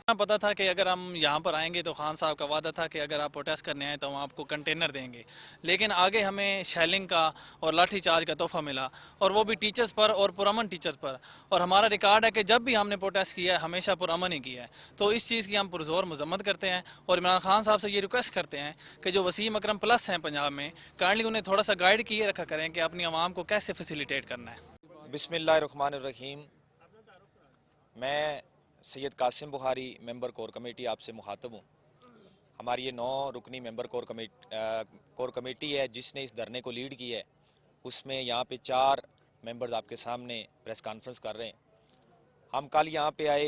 पता था कि अगर हम यहाँ पर आएंगे तो खान साहब का वादा था कि अगर आप प्रोटेस्ट करने आए तो हम आपको कंटेनर देंगे। लेकिन आगे हमें शेलिंग का और लाठी चार्ज का तोहफा मिला, और वो भी टीचर्स पर और पुरअमन टीचर्स पर। और हमारा रिकॉर्ड है कि जब भी हमने प्रोटेस्ट किया है हमेशा पुरअमन ही किया है। तो इस चीज़ की हम पुरजोर मजम्मत करते हैं और इमरान खान साहब से ये रिक्वेस्ट करते हैं कि जो वसीम अकरम प्लस हैं पंजाब में, काइंडली उन्हें थोड़ा सा गाइड किए रखा करें कि अपनी आवाम को कैसे फैसिलिटेट करना है। बिस्मिल्लाहिर्रहमानिर्रहीम। मैं Syed Qasim Bukhari member core committee आपसे मुखातब हूँ। हमारी ये 9 रुकनी मेंबर कोर कमेटी है जिसने इस धरने को लीड किया है। उसमें यहाँ पे 4 मेंबर्स आपके सामने प्रेस कॉन्फ्रेंस कर रहे हैं। हम कल यहाँ पे आए,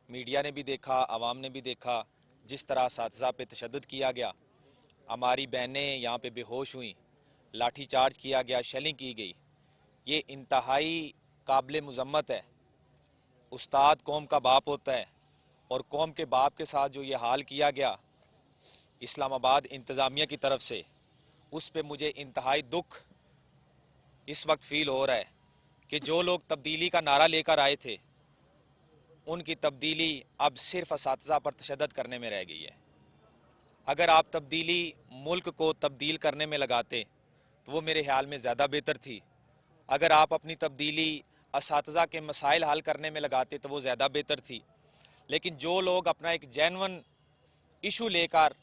मीडिया ने भी देखा, आवाम ने भी देखा जिस तरह असातिज़ा पे तशद्दुद किया गया। हमारी बहनें यहाँ पे बेहोश हुई, लाठी चार्ज किया गया, शेलिंग की गई। ये इंतहाई काबिल मज़म्मत है। उस्ताद कौम का बाप होता है और कौम के बाप के साथ जो ये हाल किया गया इस्लामाबाद इंतज़ामिया की तरफ से, उस पे मुझे इंतहाई दुख इस वक्त फ़ील हो रहा है कि जो लोग तब्दीली का नारा लेकर आए थे उनकी तब्दीली अब सिर्फ असातिज़ा पर तशद्दुद करने में रह गई है। अगर आप तब्दीली मुल्क को तब्दील करने में लगाते तो वो मेरे ख्याल में ज़्यादा बेहतर थी। अगर आप अपनी तब्दीली असातिज़ा के मसाइल हल करने में लगाते तो वो ज़्यादा बेहतर थी। लेकिन जो लोग अपना एक जेन्युइन इशू लेकर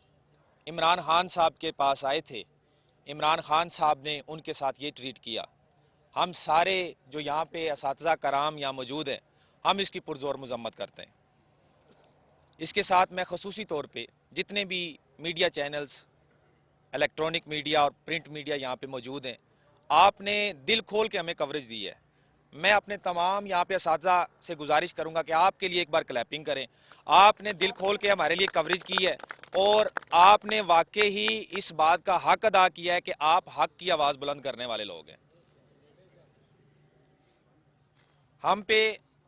इमरान खान साहब के पास आए थे, इमरान खान साहब ने उनके साथ ये ट्रीट किया। हम सारे जो यहाँ पे असातिज़ा कराम यहाँ मौजूद हैं, हम इसकी पुरज़ोर मज़म्मत करते हैं। इसके साथ मैं ख़ुसूसी तौर पे जितने भी मीडिया चैनल्स, इलेक्ट्रॉनिक मीडिया और प्रिंट मीडिया यहाँ पे मौजूद हैं, आपने दिल खोल के हमें कवरेज दी है। मैं अपने तमाम यहाँ पे असातिज़ा से गुजारिश करूँगा कि आपके लिए एक बार क्लैपिंग करें। आपने दिल खोल के हमारे लिए कवरेज की है और आपने वाकई ही इस बात का हक अदा किया है कि आप हक की आवाज़ बुलंद करने वाले लोग हैं। हम पे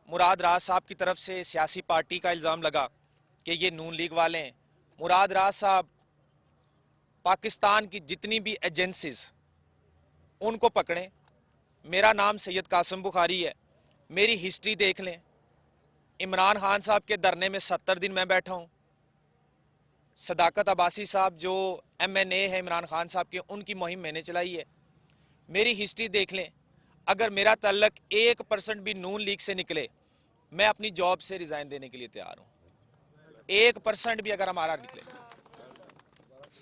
मुराद राज साहब की तरफ से सियासी पार्टी का इल्ज़ाम लगा कि ये नून लीग वाले हैं। मुराद राज साहब पाकिस्तान की जितनी भी एजेंसीज उनको पकड़ें। मेरा नाम सैयद कासिम बुखारी है, मेरी हिस्ट्री देख लें। इमरान खान साहब के धरने में 70 दिन मैं बैठा हूँ। सदाकत अब्बासी साहब जो MNA है इमरान खान साहब के, उनकी मुहिम मैंने चलाई है। मेरी हिस्ट्री देख लें। अगर मेरा तल्लक 1% भी नून लीग से निकले, मैं अपनी जॉब से रिज़ाइन देने के लिए तैयार हूँ। 1% भी अगर हमारा निकले।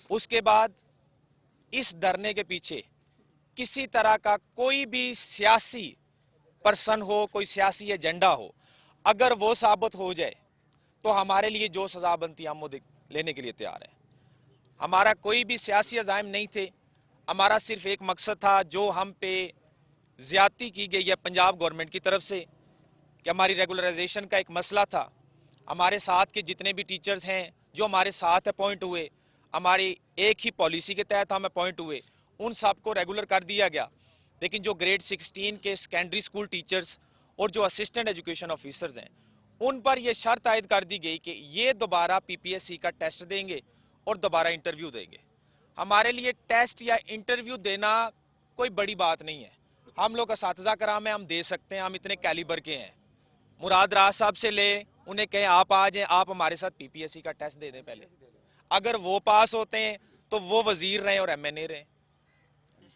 उसके बाद इस धरने के पीछे किसी तरह का कोई भी सियासी पर्सन हो, कोई सियासी एजेंडा हो, अगर वो साबित हो जाए तो हमारे लिए जो सजा बनती है हम वो लेने के लिए तैयार हैं। हमारा कोई भी सियासी अज़ाइम नहीं थे। हमारा सिर्फ एक मकसद था, जो हम पे ज़्यादती की गई है पंजाब गवर्नमेंट की तरफ से, कि हमारी रेगुलराइजेशन का एक मसला था। हमारे साथ के जितने भी टीचर्स हैं जो हमारे साथ अपॉइंट हुए, हमारी एक ही पॉलिसी के तहत हम अपॉइंट हुए, उन सब को रेगुलर कर दिया गया। लेकिन जो ग्रेड 16 के सेकेंडरी स्कूल टीचर्स और जो असिस्टेंट एजुकेशन ऑफिसर्स हैं, उन पर यह शर्त आयद कर दी गई कि ये दोबारा PPSC का टेस्ट देंगे और दोबारा इंटरव्यू देंगे। हमारे लिए टेस्ट या इंटरव्यू देना कोई बड़ी बात नहीं है। हम लोग असातिज़ा कराम है, हम दे सकते हैं, हम इतने कैलिबर के हैं। मुराद राज साहब से ले, उन्हें कहें आप आ जाएं, आप हमारे साथ PPSC का टेस्ट दे दें पहले। अगर वो पास होते हैं तो वो वजीर रहे और MNA रहे,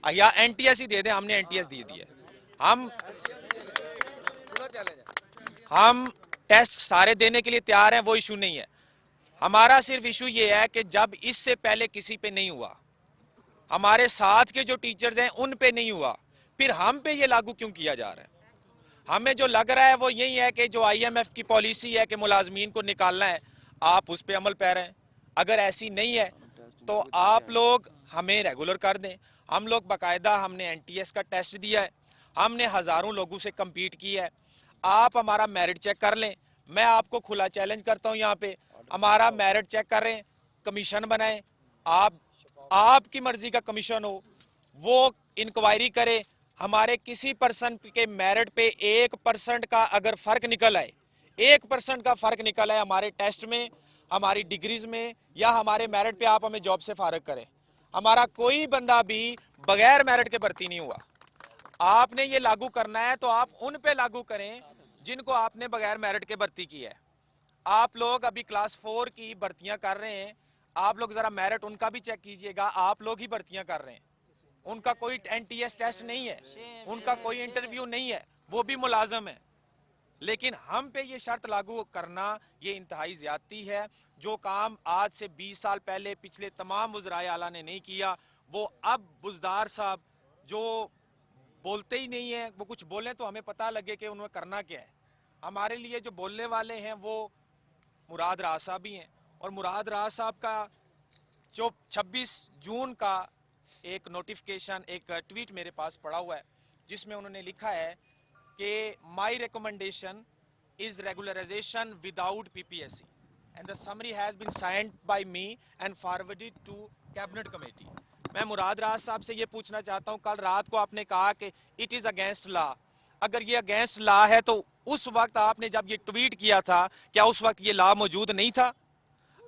या NTS ही दे दें। हमने NTS दे दी है। हम टेस्ट सारे देने के लिए तैयार हैं, वो इशू नहीं है। हमारा सिर्फ इशू ये है कि जब इससे पहले किसी पे नहीं हुआ, हमारे साथ के जो टीचर्स हैं उन पे नहीं हुआ, फिर हम पे ये लागू क्यों किया जा रहा है? हमें जो लग रहा है वो यही है कि जो IMF की पॉलिसी है कि मुलाजमीन को निकालना है, आप उस पर अमल पैर हैं। अगर ऐसी नहीं है तो आप लोग हमें रेगुलर कर दें। हम लोग बाकायदा, हमने NTS का टेस्ट दिया है, हमने हज़ारों लोगों से कम्पीट किया है। आप हमारा मेरिट चेक कर लें। मैं आपको खुला चैलेंज करता हूँ, यहाँ पे हमारा मेरिट चेक करें, कमीशन बनाएं। आप आपकी मर्जी का कमीशन हो, वो इंक्वायरी करे। हमारे किसी पर्सन के मेरिट पे 1% का अगर फर्क निकल आए, 1% का फर्क निकल आए हमारे टेस्ट में, हमारी डिग्रीज में, या हमारे मेरिट पे, आप हमें जॉब से फारग करें। हमारा कोई बंदा भी बगैर मेरिट के भर्ती नहीं हुआ। आपने ये लागू करना है तो आप उन पे लागू करें जिनको आपने बगैर मेरिट के भर्ती की है। आप लोग अभी क्लास 4 की भर्तियां कर रहे हैं, आप लोग जरा मेरिट उनका भी चेक कीजिएगा, आप लोग ही भर्तियां कर रहे हैं, उनका कोई एनटीएस टेस्ट नहीं है, उनका कोई इंटरव्यू नहीं है, वो भी मुलाजम है। लेकिन हम पे ये शर्त लागू करना ये इंतहाई ज्यादती है। जो काम आज से 20 साल पहले पिछले तमाम वज़राए आला ने नहीं किया, वो अब बुज़दार साहब जो बोलते ही नहीं है, वो कुछ बोलें तो हमें पता लगे कि उन्हें करना क्या है। हमारे लिए जो बोलने वाले हैं वो मुराद राज साहब ही हैं, और मुराद राज साहब का जो 26 जून का एक नोटिफिकेशन, एक ट्वीट मेरे पास पड़ा हुआ है, जिसमें उन्होंने लिखा है कि my recommendation is regularisation without PPSC and the summary has been signed by me and forwarded to cabinet committee. मैं मुराद राज साहब से ये पूछना चाहता हूँ, कल रात को आपने कहा कि इट इज अगेंस्ट लॉ। अगर ये अगेंस्ट लॉ है तो उस वक्त आपने जब ये ट्वीट किया था, क्या उस वक्त ये लॉ मौजूद नहीं था?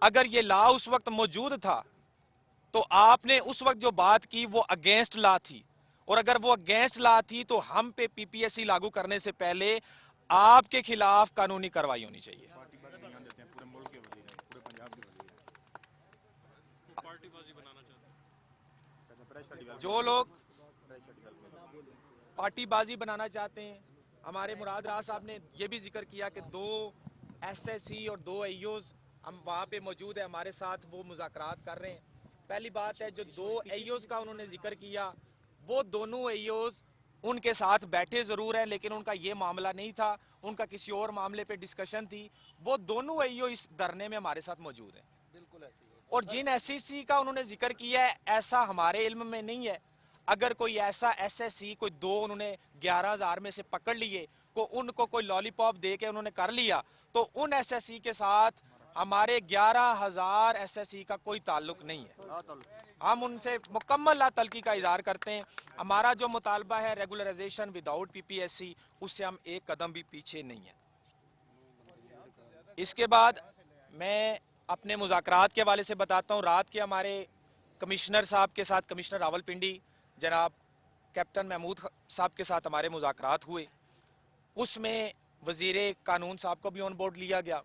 अगर ये लॉ उस वक्त मौजूद था तो आपने उस वक्त जो बात की वो अगेंस्ट लॉ थी, और अगर वो अगेंस्ट लॉ थी तो हम पे पीपीएससी लागू करने से पहले आपके खिलाफ कानूनी कार्रवाई होनी चाहिए। जो लोग पार्टीबाजी बनाना चाहते हैं, हमारे मुराद राज साहब ने यह भी जिक्र किया कि 2 एसएससी और 2 एईओज हम वहाँ पे मौजूद है, हमारे साथ वो मुज़ाकरात कर रहे हैं। पहली बात है, जो 2 एईओज का उन्होंने जिक्र किया, वो दोनों एईओज उनके साथ बैठे ज़रूर हैं, लेकिन उनका ये मामला नहीं था, उनका किसी और मामले पे डिस्कशन थी। वो दोनों एईओ इस धरने में हमारे साथ मौजूद हैं। और जिन एसएससी का उन्होंने जिक्र किया है, ऐसा हमारे इल्म में नहीं है। अगर कोई ऐसा एसएससी कोई 2 उन्होंने 11,000 में से पकड़ लिए, को उनको कोई लॉलीपॉप दे के उन्होंने कर लिया, तो उन एसएससी के साथ हमारे 11,000 एसएससी का कोई ताल्लुक नहीं है। हम उनसे मुकम्मल लातल्की का इजहार करते हैं। हमारा जो मुतालबा है रेगुलराइजेशन विदाउट पीपीएससी, उससे हम एक कदम भी पीछे नहीं है। इसके बाद मैं अपने मुज़ाकरात के हवाले से बताता हूँ। रात के हमारे कमिश्नर साहब के साथ, कमिश्नर रावलपिंडी जनाब कैप्टन महमूद साहब के साथ हमारे मुज़ाकरात हुए। उसमें वज़ीर कानून साहब को भी ऑन बोर्ड लिया गया,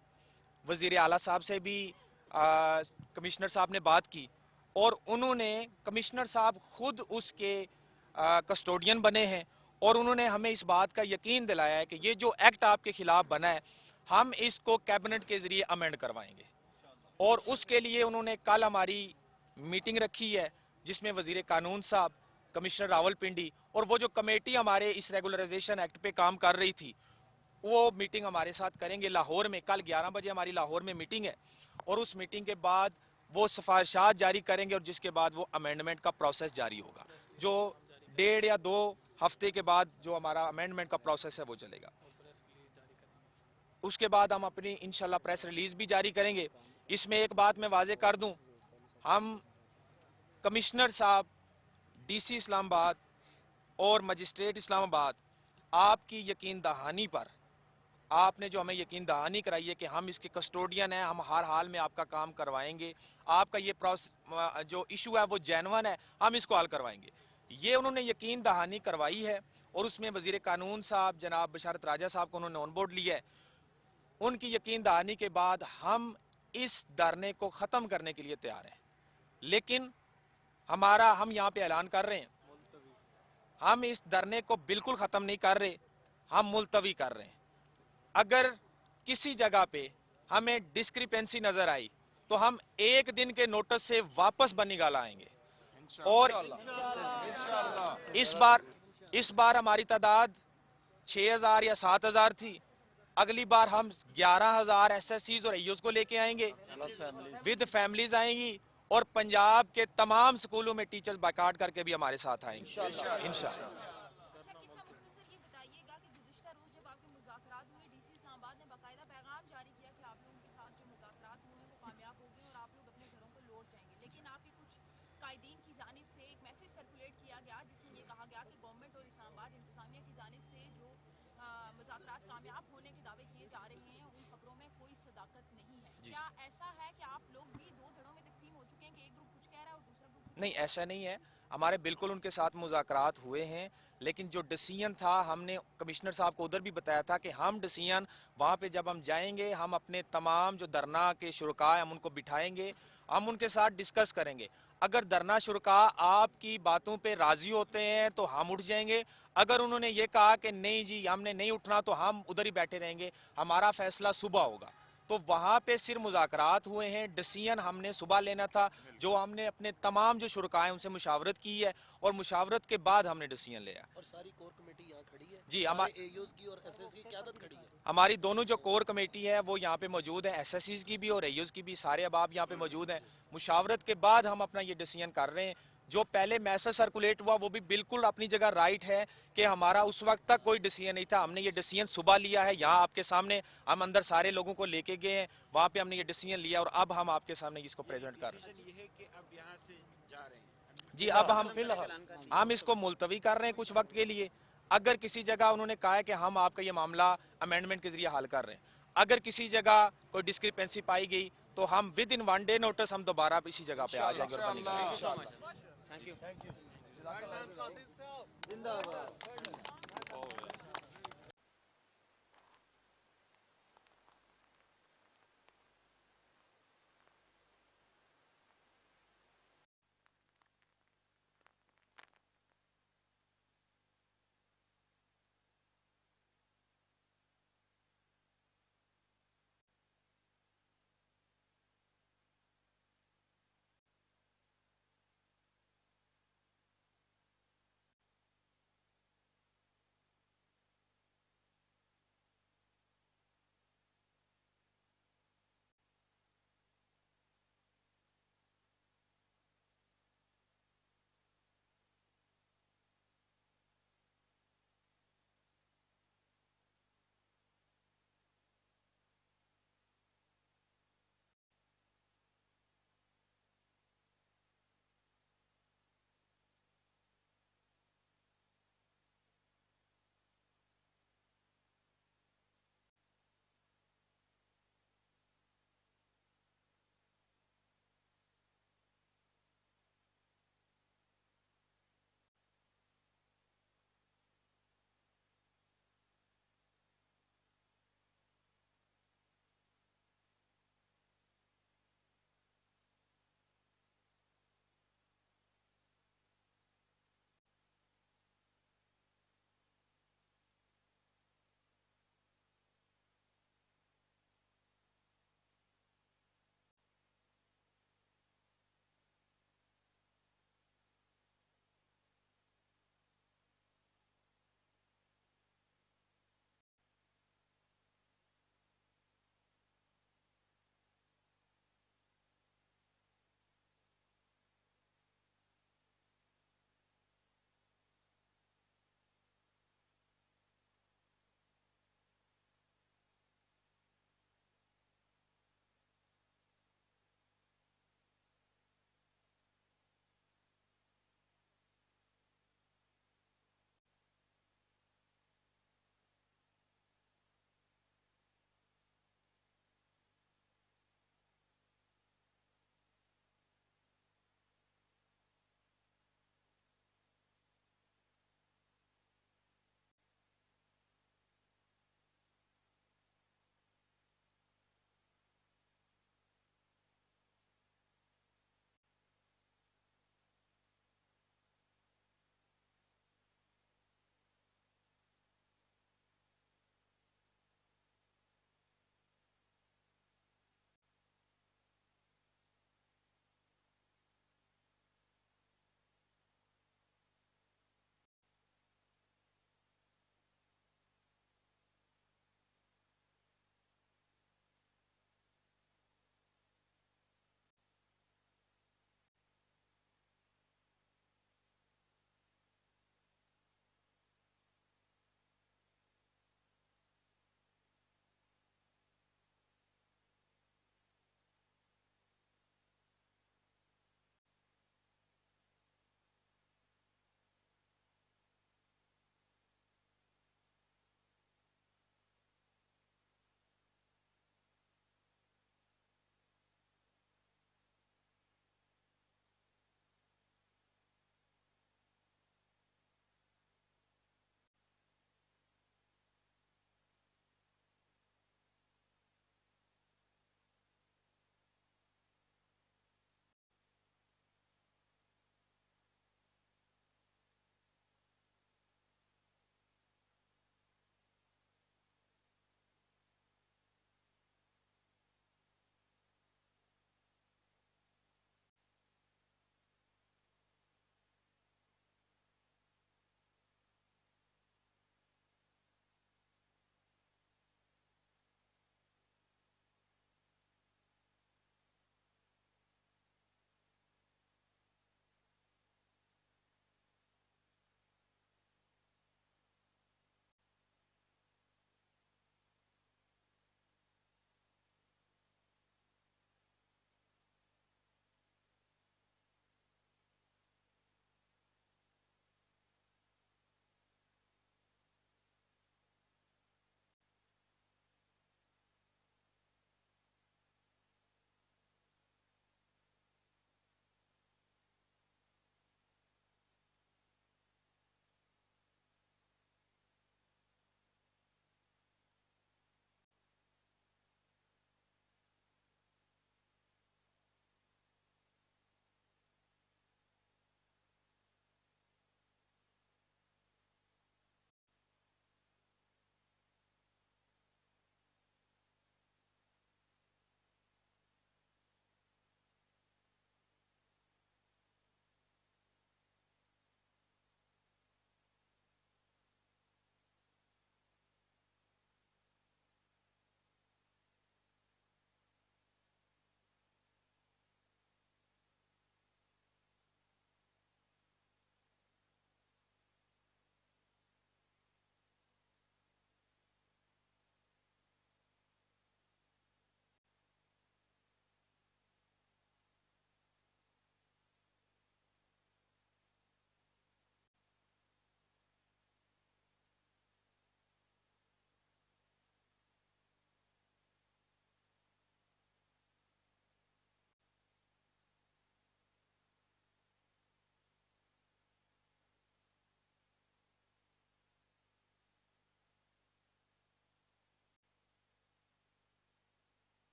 वज़ीर आला साहब से भी कमिश्नर साहब ने बात की, और उन्होंने, कमिश्नर साहब खुद उसके कस्टोडियन बने हैं, और उन्होंने हमें इस बात का यकीन दिलाया है कि ये जो एक्ट आपके खिलाफ बना है, हम इसको कैबिनेट के ज़रिए अमेंड करवाएंगे। और उसके लिए उन्होंने कल हमारी मीटिंग रखी है, जिसमें वज़ीर कानून साहब, कमिश्नर रावलपिंडी और वो जो कमेटी हमारे इस रेगुलराइजेशन एक्ट पे काम कर रही थी, वो मीटिंग हमारे साथ करेंगे लाहौर में। कल 11 बजे हमारी लाहौर में मीटिंग है, और उस मीटिंग के बाद वो सिफारिशात जारी करेंगे, और जिसके बाद वो अमेंडमेंट का प्रोसेस जारी होगा। जो 1.5 या 2 हफ्ते के बाद जो हमारा अमेंडमेंट का प्रोसेस है वो चलेगा। उसके बाद हम अपनी इंशाल्लाह प्रेस रिलीज भी जारी करेंगे। इसमें एक बात मैं वाजे कर दूं, हम कमिश्नर साहब, डीसी इस्लामाबाद और मजिस्ट्रेट इस्लामाबाद, आपकी यकीन दहानी पर, आपने जो हमें यकीन दहानी कराई है कि हम इसके कस्टोडियन हैं, हम हर हाल में आपका काम करवाएंगे, आपका ये जो इशू है वो जेन्युइन है, हम इसको हल करवाएंगे, ये उन्होंने यकीन दहानी करवाई है। और उसमें वज़ीर कानून साहब जनाब बशारत राजा साहब को उन्होंने ऑन बोर्ड लिया है। उनकी यकीन दहानी के बाद हम इस धरने को ख़त्म करने के लिए तैयार हैं। लेकिन हम यहाँ पे ऐलान कर रहे हैं, हम इस धरने को बिल्कुल ख़त्म नहीं कर रहे, हम मुलतवी कर रहे हैं। अगर किसी जगह पे हमें डिस्क्रिपेंसी नज़र आई तो हम 1 दिन के नोटिस से वापस बनिगाल आएंगे। और इस बार हमारी तादाद 6,000 या 7,000 थी, अगली बार हम 11,000 एसएससीज और एईओज को लेके आएंगे, विद फैमिलीज आएंगी, और पंजाब के तमाम स्कूलों में टीचर्स बाइकाट करके भी हमारे साथ आएंगे इंशाल्लाह। कामयाब होने के दावे किए जा रहे हैं, उन खबरों में कोई सदाकत नहीं है। क्या ऐसा है कि आप लोग भी 2 धड़ों में तकसीम हो चुके हैं कि एक ग्रुप कुछ कह रहा है और दूसरा ग्रुप? नहीं, ऐसा नहीं है, हमारे बिल्कुल उनके साथ मुज़ाकरात हुए हैं, लेकिन जो डिसीजन था हमने कमिश्नर साहब को उधर भी बताया था कि हम डिसीजन वहाँ पे जब हम जाएंगे हम अपने तमाम जो धरना के शुरका हैं हम उनको बिठाएंगे, हम उनके साथ डिस्कस करेंगे। अगर धरना शुरका आपकी बातों पे राजी होते हैं तो हम उठ जाएंगे, अगर उन्होंने ये कहा कि नहीं जी हमने नहीं उठना तो हम उधर ही बैठे रहेंगे, हमारा फैसला सुबह होगा। तो वहाँ पे सिर्फ मुज़ाकरात हुए हैं, डिसीजन हमने सुबह लेना था, जो हमने अपने तमाम जो शुरका हैं उनसे मुशावरत की है और मुशावरत के बाद हमने डिसीजन लिया। और सारी कोर कमेटी यहाँ खड़ी है जी, हमारे एयूज़ की और एसएस की क़यादत खड़ी है। हमारी दोनों जो कोर कमेटी है वो यहाँ पे मौजूद है, एसएससीज की भी और एयूज़ की भी, सारे अहबाब यहाँ पे मौजूद हैं। मुशावरत के बाद हम अपना ये डिसीजन कर रहे हैं। जो पहले मैसेज सर्कुलेट हुआ वो भी बिल्कुल अपनी जगह राइट है कि हमारा उस वक्त तक कोई डिसीजन नहीं था, हमने ये डिसीजन सुबह लिया है। यहाँ आपके सामने हम अंदर सारे लोगों को लेके गए हैं, वहाँ पे हमने ये डिसीजन लिया और अब हम आपके सामने इसको प्रेजेंट कर रहे हैं। ये है कि अब यहाँ से जा रहे हैं। जी, अब हम इसको मुलतवी कर रहे हैं कुछ वक्त के लिए। अगर किसी जगह उन्होंने कहा है कि हम आपका ये मामला अमेंडमेंट के जरिए हल कर रहे हैं, अगर किसी जगह कोई डिस्क्रिपेंसी पाई गई तो हम विद इन 1 डे नोटिस हम दोबारा इसी जगह पे आ जाएंगे और बनेंगे। जिंदाबाद।